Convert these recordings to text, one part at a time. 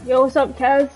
Yo, what's up, Kaz?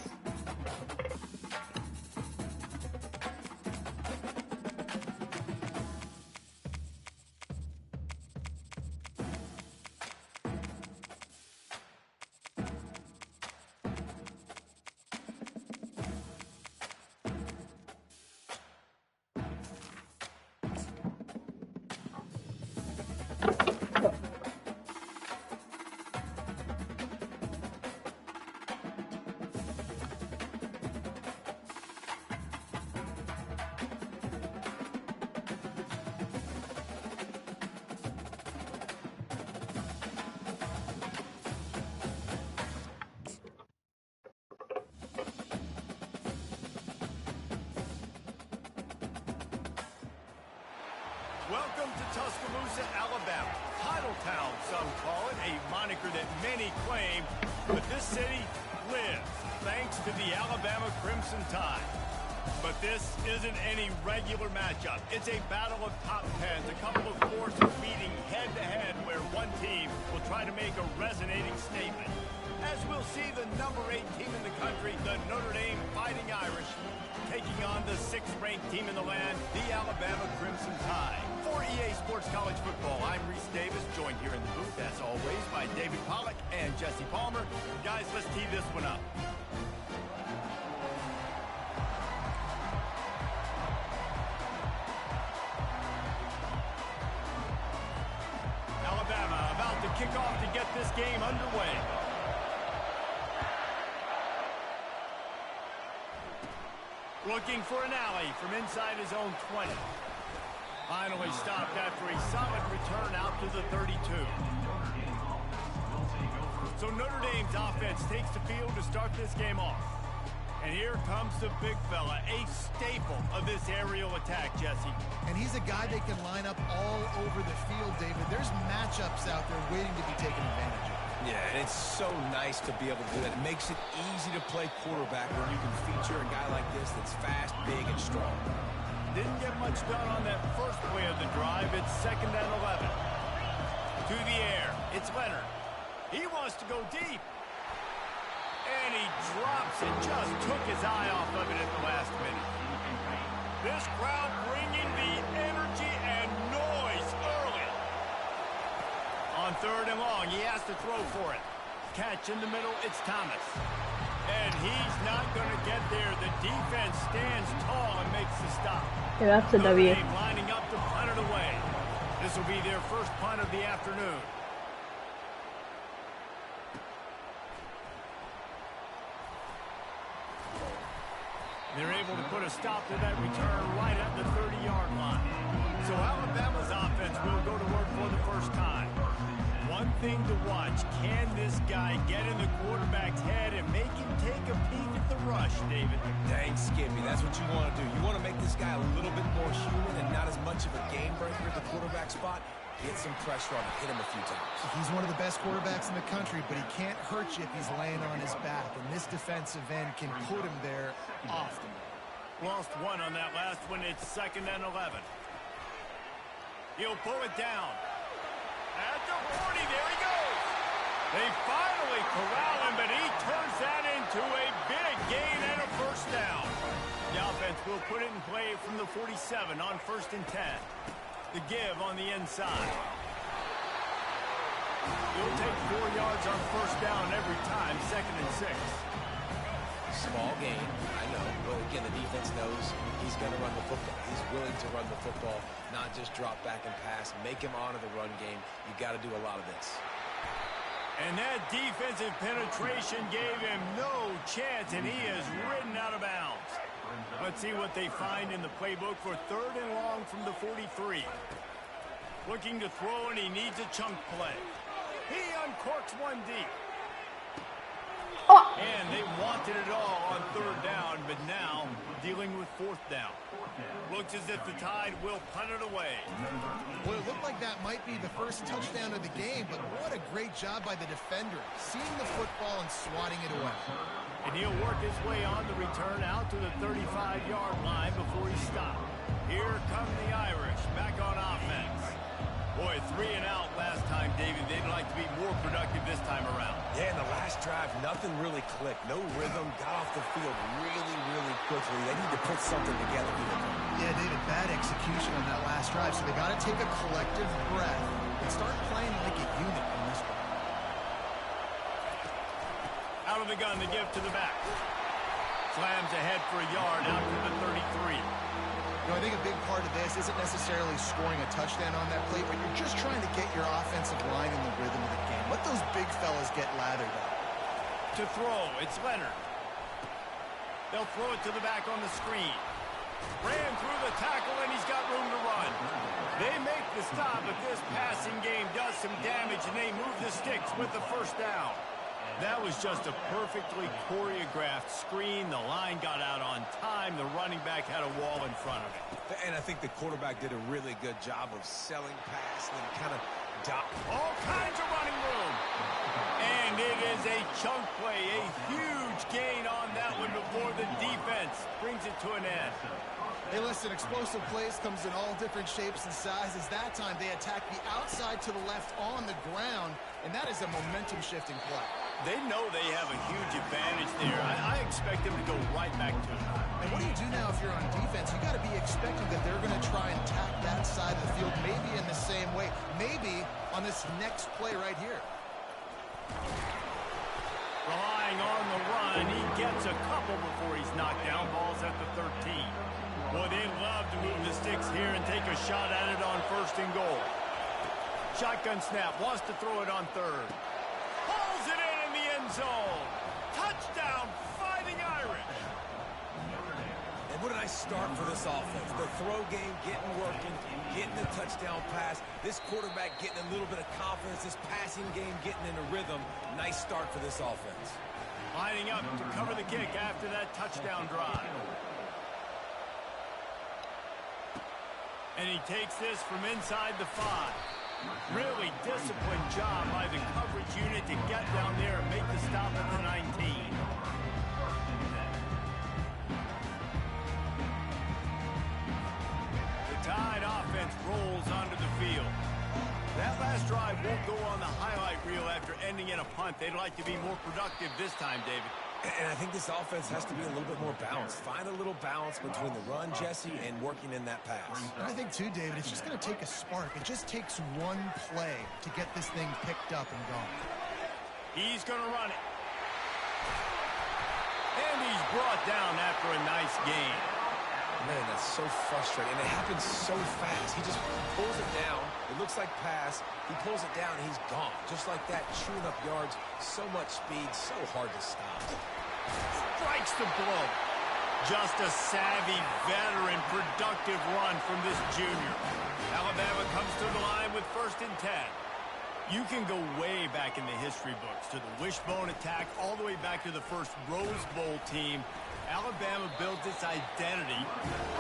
Welcome to Tuscaloosa, Alabama. Titletown, some call it, a moniker that many claim, but this city lives thanks to the Alabama Crimson Tide. But this isn't any regular matchup. It's a battle of top tens, a couple of forces meeting head-to-head where one team will try to make a resonating statement. As we'll see the number 8 team in the country, the Notre Dame Fighting Irish, taking on the 6th-ranked team in the land, the Alabama Crimson Tide. For EA Sports College Football, I'm Reese Davis, joined here in the booth, as always, by David Pollack and Jesse Palmer. Guys, let's tee this one up. Alabama about to kick off to get this game underway. Looking for an alley from inside his own 20. Finally stopped after a solid return out to the 32. So Notre Dame's offense takes the field to start this game off. And here comes the big fella, a staple of this aerial attack, Jesse. And he's a guy they can line up all over the field, David. There's matchups out there waiting to be taken advantage of. Yeah, and it's so nice to be able to do that. It makes it easy to play quarterback when you can feature a guy like this that's fast, big, and strong. Didn't get much done on that first play of the drive. It's 2nd and 11. To the air. It's Leonard. He wants to go deep. And he drops it. Just took his eye off of it at the last minute. This crowd bringing the energy and noise early. On 3rd and long, he has to throw for it. Catch in the middle, it's Thomas. And he's not going to get there. The defense stands tall and makes the stop. Yeah, that's a W. Lining up to punt it away. This will be their first punt of the afternoon. They're able to put a stop to that return right at the 30-yard line. So Alabama's offense will go to work for the first time. One thing to watch, can this guy get in the quarterback's head and make him take a peek at the rush, David? Dang, Skippy, that's what you want to do. You want to make this guy a little bit more human and not as much of a game breaker at the quarterback spot. Get some pressure on him, hit him a few times. He's one of the best quarterbacks in the country, but he can't hurt you if he's laying on his back, and this defensive end can put him there often. Lost one on that last one. It's 2nd and 11. He'll pull it down. At the 40, there he goes. They finally corral him, but he turns that into a big gain and a first down. The offense will put it in play from the 47 on 1st and 10. The give on the inside. He'll take 4 yards on 1st down every time, 2nd and 6. Small gain, I know. But again, the defense knows he's going to run the football. He's willing to run the football, not just drop back and pass. Make him honor the run game. You got to do a lot of this. And that defensive penetration gave him no chance, and he is ridden out of bounds. Let's see what they find in the playbook for 3rd and long from the 43. Looking to throw, and he needs a chunk play. He uncorks one deep. Oh. And they wanted it all on 3rd down, but now dealing with 4th down. Looks as if the Tide will punt it away. Well, it looked like that might be the first touchdown of the game, but what a great job by the defender, seeing the football and swatting it away. And he'll work his way on the return out to the 35-yard line before he stopped. Here come the Irish back on offense. Boy, 3 and out last time, David. They'd like to be more productive this time around. Yeah, in the last drive, nothing really clicked. No rhythm, got off the field really, really quickly. They need to put something together here. Yeah, David, bad execution on that last drive, so they got to take a collective breath and start playing like a unit in this one. Out of the gun, the give to the back. Slams ahead for a yard out to the 33. You know, I think a big part of this isn't necessarily scoring a touchdown on that play, but you're just trying to get your offensive line in the rhythm of the game. Let those big fellas get lathered up. To throw, it's Leonard. They'll throw it to the back on the screen. Ran through the tackle, and he's got room to run. They make the stop, but this passing game does some damage, and they move the sticks with the first down. That was just a perfectly choreographed screen. The line got out on time. The running back had a wall in front of it. And I think the quarterback did a really good job of selling past and kind of all kinds of running room. And it is a chunk play, a huge gain on that one before the defense brings it to an end. Hey, listen, explosive plays comes in all different shapes and sizes. That time they attack the outside to the left on the ground, and that is a momentum-shifting play. They know they have a huge advantage there. I expect them to go right back to it. And what do you do now if you're on defense? You got to be expecting that they're going to try and tack that side of the field, maybe in the same way, maybe on this next play right here. Relying on the run, he gets a couple before he's knocked down. Ball's at the 13. Boy, they'd love to move the sticks here and take a shot at it on 1st and goal. Shotgun snap, wants to throw it on 3rd. Pulls it in the end zone. Touchdown, Fighting Irish. And what a nice start for this offense. The throw game getting working, getting the touchdown pass. This quarterback getting a little bit of confidence. This passing game getting in a rhythm. Nice start for this offense. Lining up to cover the kick after that touchdown drive. And he takes this from inside the 5. Really disciplined job by the coverage unit to get down there and make the stop at the 19. The Tide offense rolls onto the field. That last drive won't go on the highlight reel after ending in a punt. They'd like to be more productive this time, David. And I think this offense has to be a little bit more balanced. Find a little balance between the run, Jesse, and working in that pass. And I think, too, David, it's just going to take a spark. It just takes one play to get this thing picked up and going. He's going to run it. And he's brought down after a nice gain. Man, that's so frustrating. And it happens so fast. He just pulls it down. It looks like pass. He pulls it down, and he's gone. Just like that, chewing up yards. So much speed, so hard to stop. Strikes the blow. Just a savvy, veteran, productive run from this junior. Alabama comes to the line with 1st and 10. You can go way back in the history books to the wishbone attack, all the way back to the first Rose Bowl team. Alabama builds its identity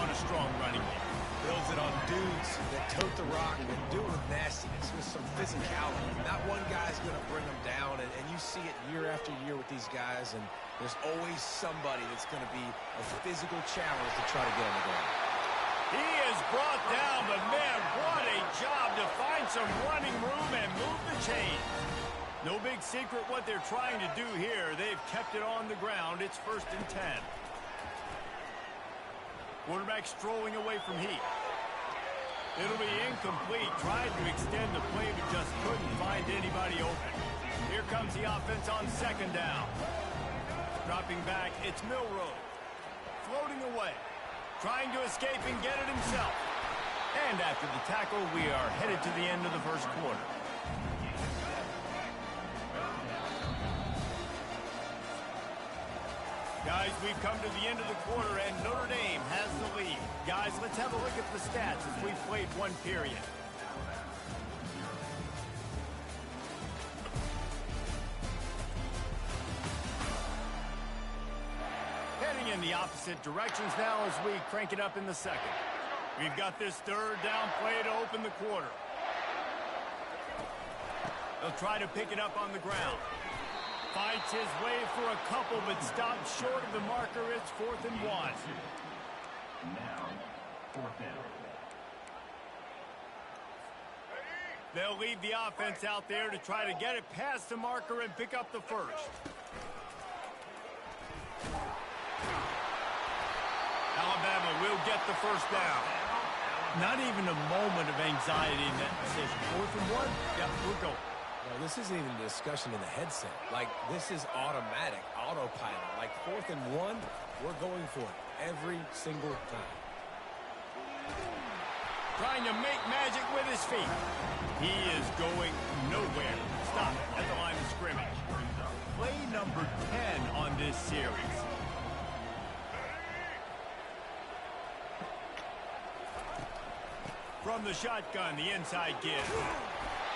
on a strong running game. Builds it on dudes that tote the rock and do it with nastiness, with some physicality. Not one guy's going to bring them down, and you see it year after year with these guys, and there's always somebody that's going to be a physical challenge to try to get on the ground. He is brought down, but man, what a job to find some running room and move the chains. No big secret what they're trying to do here. They've kept it on the ground. It's 1st and 10. Quarterback strolling away from Heath. It'll be incomplete. Tried to extend the play, but just couldn't find anybody open. Here comes the offense on 2nd down. Dropping back, it's Milroe. Floating away. Trying to escape and get it himself. And after the tackle, we are headed to the end of the 1st quarter. Guys, we've come to the end of the quarter, and Notre Dame has the lead. Guys, let's have a look at the stats as we've played one period. Heading in the opposite directions now as we crank it up in the 2nd. We've got this 3rd down play to open the quarter. They'll try to pick it up on the ground. Fights his way for a couple, but stops short of the marker. It's 4th and 1. Now, 4th down. They'll leave the offense out there to try to get it past the marker and pick up the first. Alabama will get the first down. Not even a moment of anxiety in that decision. 4th and 1? Yeah, we're going. Well, this isn't even a discussion in the headset. Like, this is automatic, autopilot. Like, 4th and 1, we're going for it every single time. Trying to make magic with his feet. He is going nowhere. Stop at the line of scrimmage. Play number 10 on this series. From the shotgun, the inside give.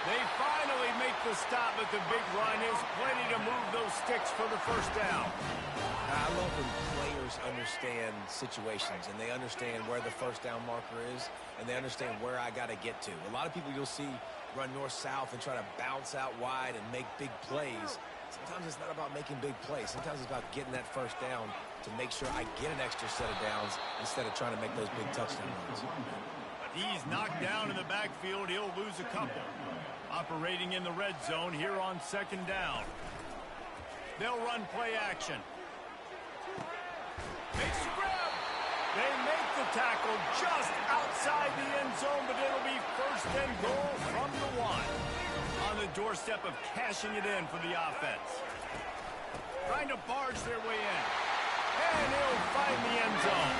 They finally make the stop, but the big run is plenty to move those sticks for the first down. I love when players understand situations and they understand where the first down marker is and they understand where I got to get to. A lot of people you'll see run north-south and try to bounce out wide and make big plays. Sometimes it's not about making big plays. Sometimes it's about getting that first down to make sure I get an extra set of downs instead of trying to make those big touchdown runs. He's knocked down in the backfield. He'll lose a couple. Operating in the red zone here on 2nd down. They'll run play action. Makes the grab. They make the tackle just outside the end zone, but it'll be 1st and goal from the 1. On the doorstep of cashing it in for the offense. Trying to barge their way in. And he'll find the end zone.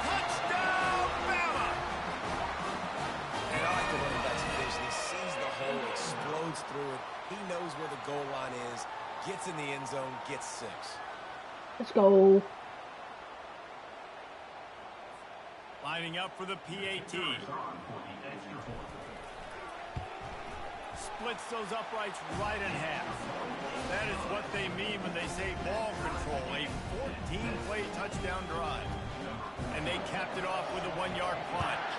Touchdown, Bama! And I like the running back's vision. He sees the hole, explodes through it. He knows where the goal line is, gets in the end zone, gets 6. Let's go. Lining up for the PAT. Splits those uprights right in half. That is what they mean when they say ball control. A 14-play touchdown drive. And they capped it off with a 1-yard plunge.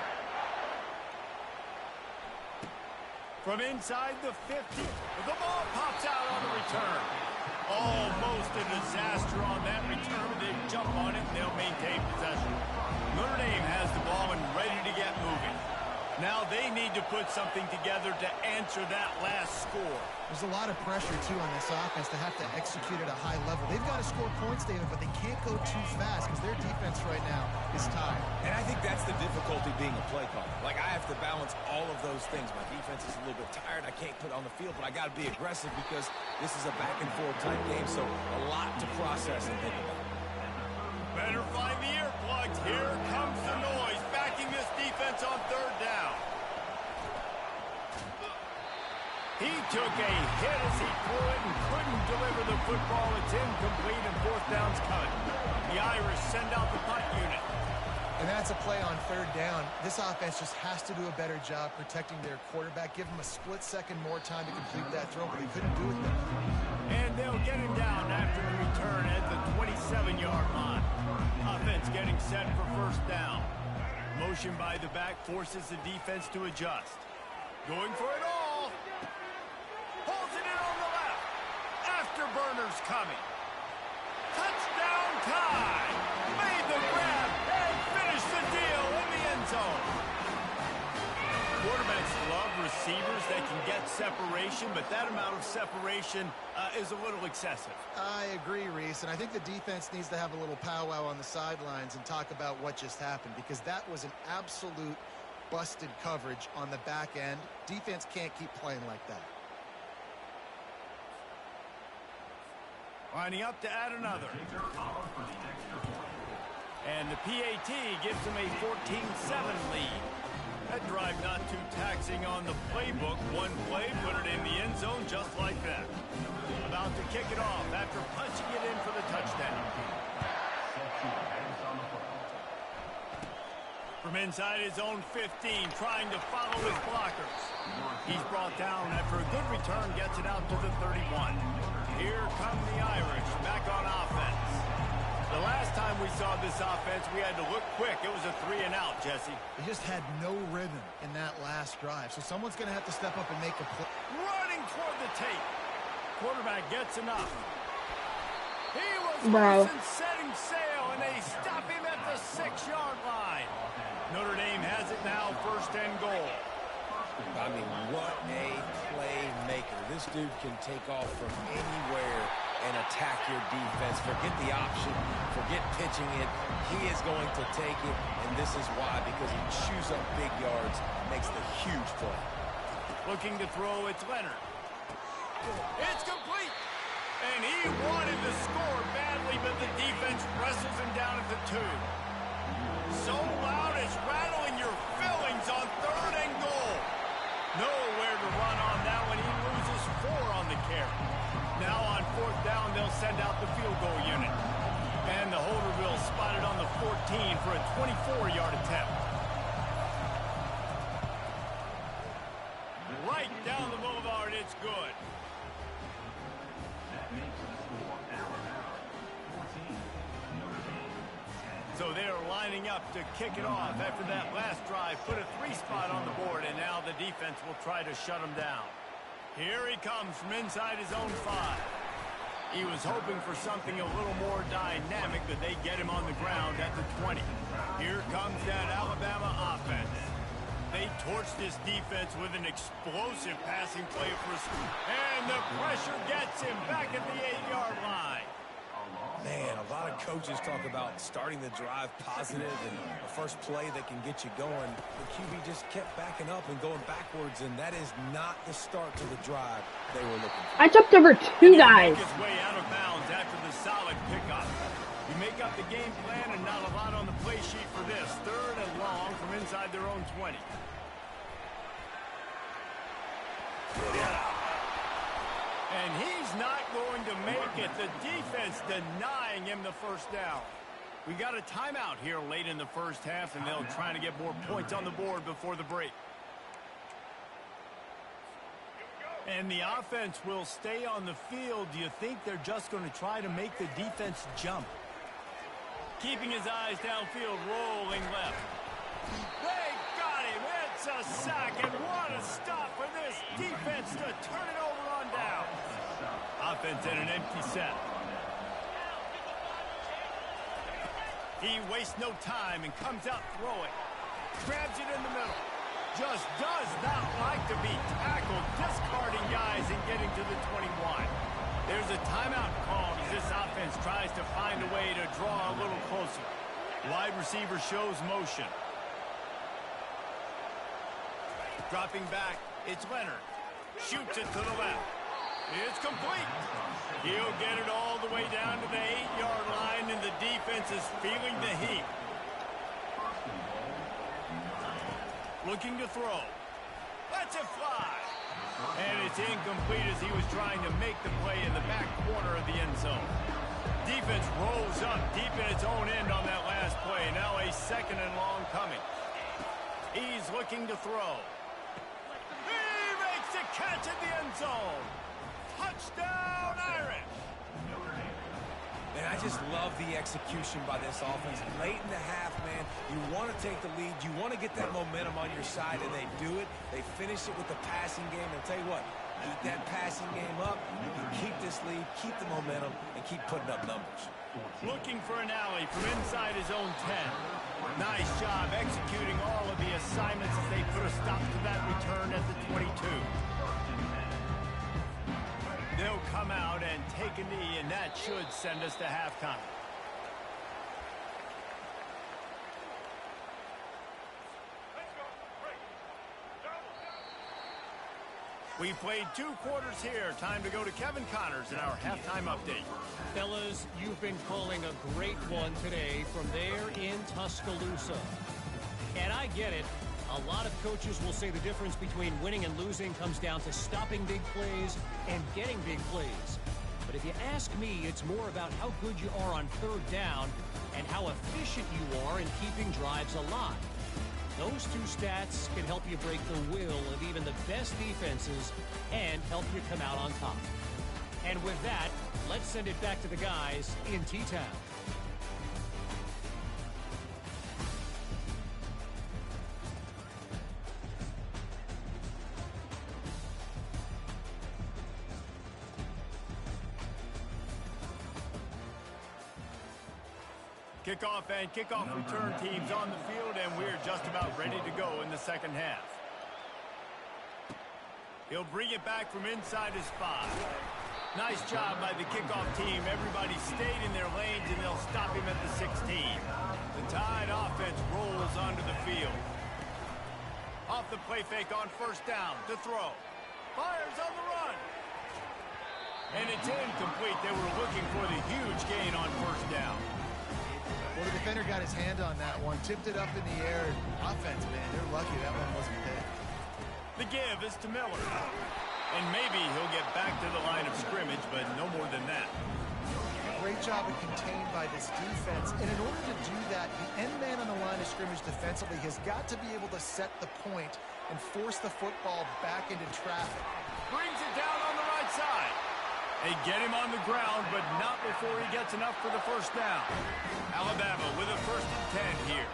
From inside the 50, the ball pops out on the return. Almost a disaster on that return. They jump on it and they'll maintain possession. Notre Dame has the ball and ready to get moving. Now they need to put something together to answer that last score. There's a lot of pressure, too, on this offense to have to execute at a high level. They've got to score points, David, but they can't go too fast because their defense right now is tired. And I think that's the difficulty being a play caller. Like, I have to balance all of those things. My defense is a little bit tired. I can't put it on the field, but I got to be aggressive because this is a back-and-forth type game, so a lot to process and think about. Better find the earplugs. Here comes the noise, backing this defense on 3rd down. He took a hit as he threw it and couldn't deliver the football. It's incomplete and 4th down's coming. The Irish send out the punt unit. And that's a play on 3rd down. This offense just has to do a better job protecting their quarterback. Give him a split second more time to complete that throw, but they couldn't do it there. And they'll get him down after the return at the 27-yard line. Offense getting set for 1st down. Motion by the back forces the defense to adjust. Going for it all. Holds it in on the left. Afterburners coming. Touchdown tie. Made the grab and finished the deal in the end zone. Quarterbacks love receivers that can get separation, but that amount of separation is a little excessive. I agree, Reese, and I think the defense needs to have a little powwow on the sidelines and talk about what just happened, because that was an absolute busted coverage on the back end. Defense can't keep playing like that. Lining up to add another. And the PAT gives them a 14-7 lead. That drive not too taxing on the playbook. One play, put it in the end zone just like that. About to kick it off after punching it in for the touchdown. From inside his own 15, trying to follow his blockers. He's brought down after a good return, gets it out to the 31. Here come the Irish, back on offense. The last time we saw this offense, we had to look quick. It was a 3-and-out, Jesse. They just had no rhythm in that last drive, so someone's going to have to step up and make a play. Running toward the tape. Quarterback gets enough. He was Wow. loose and setting sail, and they stop him at the 6-yard line. Notre Dame has it now, 1st and goal. I mean, what a playmaker. This dude can take off from anywhere and attack your defense. Forget the option. Forget pitching it. He is going to take it, and this is why, because he chews up big yards, makes the huge play. Looking to throw, it's Leonard. It's complete. And he wanted to score badly, but the defense wrestles him down at the 2. So loud it's rattling your fillings on 3rd and goal. Nowhere to run on that one. He loses 4 on the carry. Now on 4th down, they'll send out the field goal unit. And the holder will spot it on the 14 for a 24-yard attempt. Right down the boulevard, it's good. So they're lining up to kick it off after that last drive. Put a 3 spot on the board, and now the defense will try to shut him down. Here he comes from inside his own 5. He was hoping for something a little more dynamic, but they get him on the ground at the 20. Here comes that Alabama offense. They torch this defense with an explosive passing play for a scoop. And the pressure gets him back at the 8-yard line. Man, a lot of coaches talk about starting the drive positive and the first play that can get you going. The QB just kept backing up and going backwards, and that is not the start to the drive they were looking for. I jumped over 2 guys. His way out of bounds after the solid pickup. You make up the game plan and not a lot on the play sheet for this. 3rd and long from inside their own 20. And he's not going to make it. The defense denying him the first down. We got a timeout here late in the first half, and they'll try to get more points on the board before the break. And the offense will stay on the field. Do you think they're just going to try to make the defense jump? Keeping his eyes downfield, rolling left. They got him. It's a sack, and what a stop for this defense to turn it over on down. Offense in an empty set. He wastes no time and comes out throwing. Grabs it in the middle. Just does not like to be tackled, discarding guys and getting to the 21. There's a timeout called as this offense tries to find a way to draw a little closer. Wide receiver shows motion. Dropping back, it's Leonard. Shoots it to the left. It's complete. He'll get it all the way down to the 8-yard line, and the defense is feeling the heat. Looking to throw. Lets it fly. And it's incomplete as he was trying to make the play in the back corner of the end zone. Defense rolls up deep in its own end on that last play. Now a 2nd and long coming. He's looking to throw. He makes the catch at the end zone. Touchdown, Irish. And I just love the execution by this offense. Late in the half, man, you want to take the lead. You want to get that momentum on your side, and they do it. They finish it with the passing game. And I'll tell you what, keep that passing game up. You can keep this lead, keep the momentum, and keep putting up numbers. Looking for an alley from inside his own 10. Nice job executing all of the assignments as they put a stop to that return at the 22. They'll come out and take a knee, and that should send us to halftime. We played 2 quarters here. Time to go to Kevin Connors in our halftime update. Fellas, you've been calling a great one today from there in Tuscaloosa. And I get it. A lot of coaches will say the difference between winning and losing comes down to stopping big plays and getting big plays. But if you ask me, it's more about how good you are on 3rd down and how efficient you are in keeping drives alive. Those 2 stats can help you break the will of even the best defenses and help you come out on top. And with that, let's send it back to the guys in T-Town. Kickoff and kickoff return teams on the field, and we're just about ready to go in the second half. He'll bring it back from inside his 5. Nice job by the kickoff team. Everybody stayed in their lanes, and they'll stop him at the 16. The Tide offense rolls onto the field. Off the play fake on first down to throw. Fires on the run. And it's incomplete. They were looking for the huge gain on first down. Well, the defender got his hand on that one, tipped it up in the air. Offense, man, they're lucky that one wasn't picked. The give is to Miller. And maybe he'll get back to the line of scrimmage, but no more than that. Great job of contained by this defense. And in order to do that, the end man on the line of scrimmage defensively has got to be able to set the point and force the football back into traffic. Brings it down on the right side. They get him on the ground, but not before he gets enough for the first down. Alabama with a 1st and 10 here.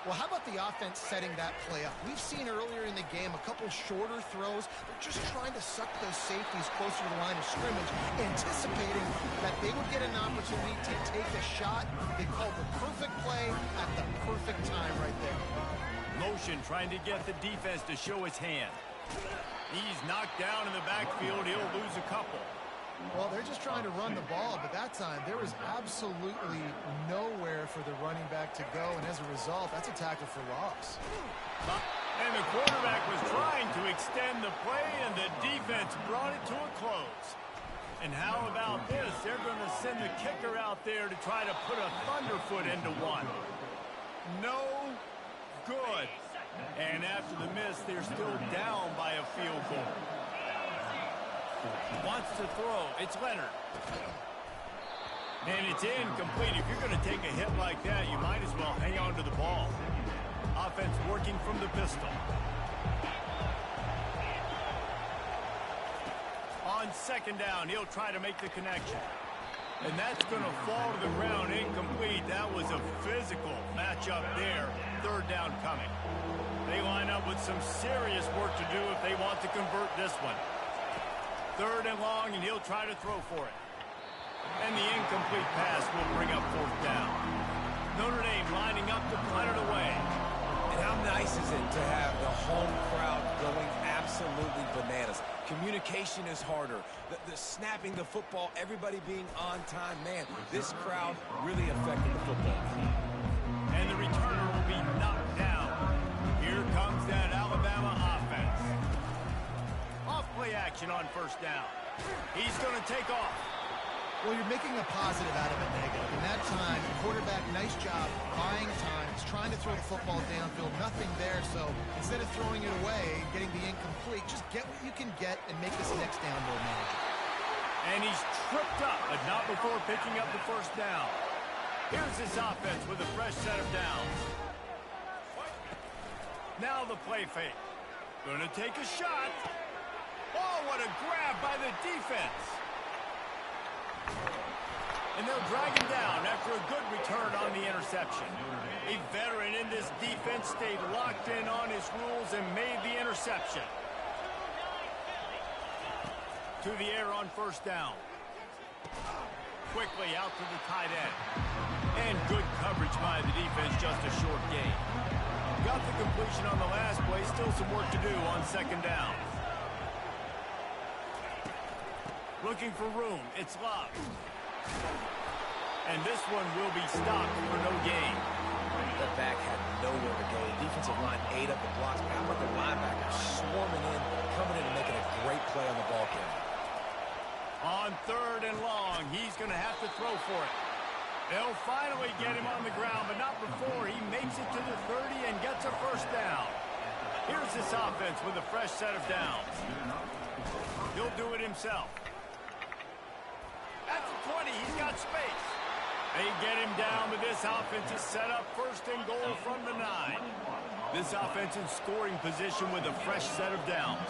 Well, how about the offense setting that play up? We've seen earlier in the game a couple shorter throws. They're just trying to suck those safeties closer to the line of scrimmage, anticipating that they would get an opportunity to take a shot. They called the perfect play at the perfect time right there. Motion trying to get the defense to show his hand. He's knocked down in the backfield. He'll lose a couple. Well, they're just trying to run the ball, but that time there was absolutely nowhere for the running back to go, and as a result, that's a tackle for loss. And the quarterback was trying to extend the play, and the defense brought it to a close. And how about this? They're going to send the kicker out there to try to put a thunderfoot into one. No good. And after the miss, they're still down by a field goal. Wants to throw. It's Leonard. And it's incomplete. If you're going to take a hit like that, you might as well hang on to the ball. Offense working from the pistol. On 2nd down, he'll try to make the connection. And that's going to fall to the ground incomplete. That was a physical matchup there. 3rd down coming. They line up with some serious work to do if they want to convert this one. 3rd and long, and he'll try to throw for it. And the incomplete pass will bring up 4th down. Notre Dame lining up to punt it away. And how nice is it to have the home crowd going absolutely bananas? Communication is harder. The snapping the football, everybody being on time. Man, this crowd really affected the football. And the returner will be knocked down. Here comes that Alabama offense. Off-play action on 1st down. He's going to take off. Well, you're making a positive out of a negative. In that time, the quarterback, nice job buying time. He's trying to throw the football downfield. Nothing there, so instead of throwing it away, getting the incomplete, just get what you can get and make this next down more manageable. And he's tripped up, but not before picking up the 1st down. Here's this offense with a fresh set of downs. Now the play fake. Gonna take a shot. Oh, what a grab by the defense. And they'll drag him down after a good return on the interception. A veteran in this defense stayed locked in on his rules and made the interception. To the air on 1st down. Quickly out to the tight end. And good coverage by the defense, just a short gain. Got the completion on the last play, still some work to do on 2nd down. Looking for room, it's Love. And this one will be stopped for no gain. The back had nowhere to go. The defensive line ate up the blocks. How about the linebacker swarming in, coming in and making a great play on the ball carrier. On 3rd and long, he's going to have to throw for it. They'll finally get him on the ground, but not before he makes it to the 30 and gets a 1st down. Here's this offense with a fresh set of downs. He'll do it himself. At the 20, he's got space. They get him down, but this offense is set up 1st and goal from the 9. This offense in scoring position with a fresh set of downs.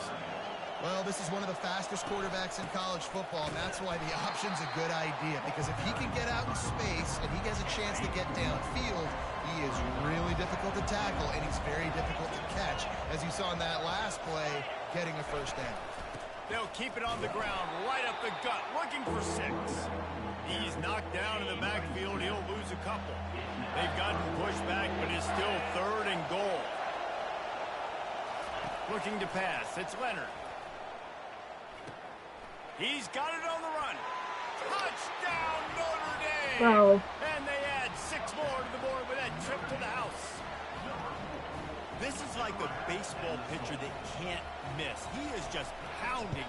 Well, this is one of the fastest quarterbacks in college football, and that's why the option's a good idea. Because if he can get out in space and he has a chance to get downfield, he is really difficult to tackle, and he's very difficult to catch. As you saw in that last play, getting a 1st down. They'll keep it on the ground, right up the gut, looking for 6. He's knocked down in the backfield. He'll lose a couple. They've gotten pushed back, but it's still 3rd and goal. Looking to pass. It's Leonard. He's got it on the run. Touchdown, Notre Dame! Bro. And they add 6 more to the board with that trip to the house. This is like a baseball pitcher that can't miss. He is just pounding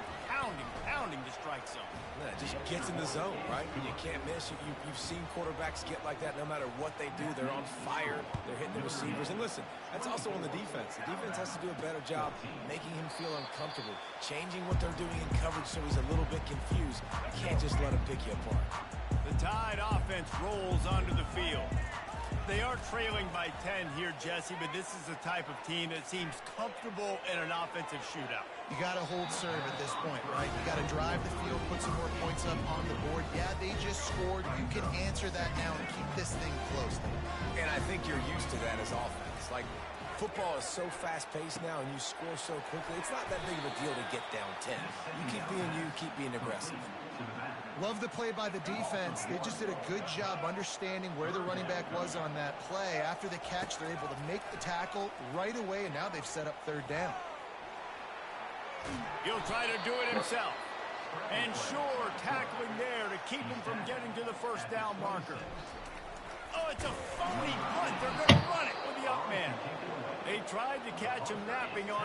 the strike zone. Yeah, it just gets in the zone, right? You can't miss. You've seen quarterbacks get like that no matter what they do. They're on fire. They're hitting the receivers. And listen, that's also on the defense. The defense has to do a better job making him feel uncomfortable, changing what they're doing in coverage so he's a little bit confused. You can't just let him pick you apart. The Tide offense rolls onto the field. They are trailing by 10 here, Jesse, but this is the type of team that seems comfortable in an offensive shootout. You got to hold serve at this point, right? You got to drive the field, put some more points up on the board. Yeah, they just scored. You can answer that now and keep this thing close. And I think you're used to that as offense. Like, football is so fast-paced now and you score so quickly, it's not that big of a deal to get down 10. You keep being you, keep being aggressive. Love the play by the defense. They just did a good job understanding where the running back was on that play. After the catch, they're able to make the tackle right away, and now they've set up 3rd down. He'll try to do it himself. And sure, tackling there to keep him from getting to the 1st down marker. Oh, it's a phony punt. They're going to run it with the up man. They tried to catch him napping on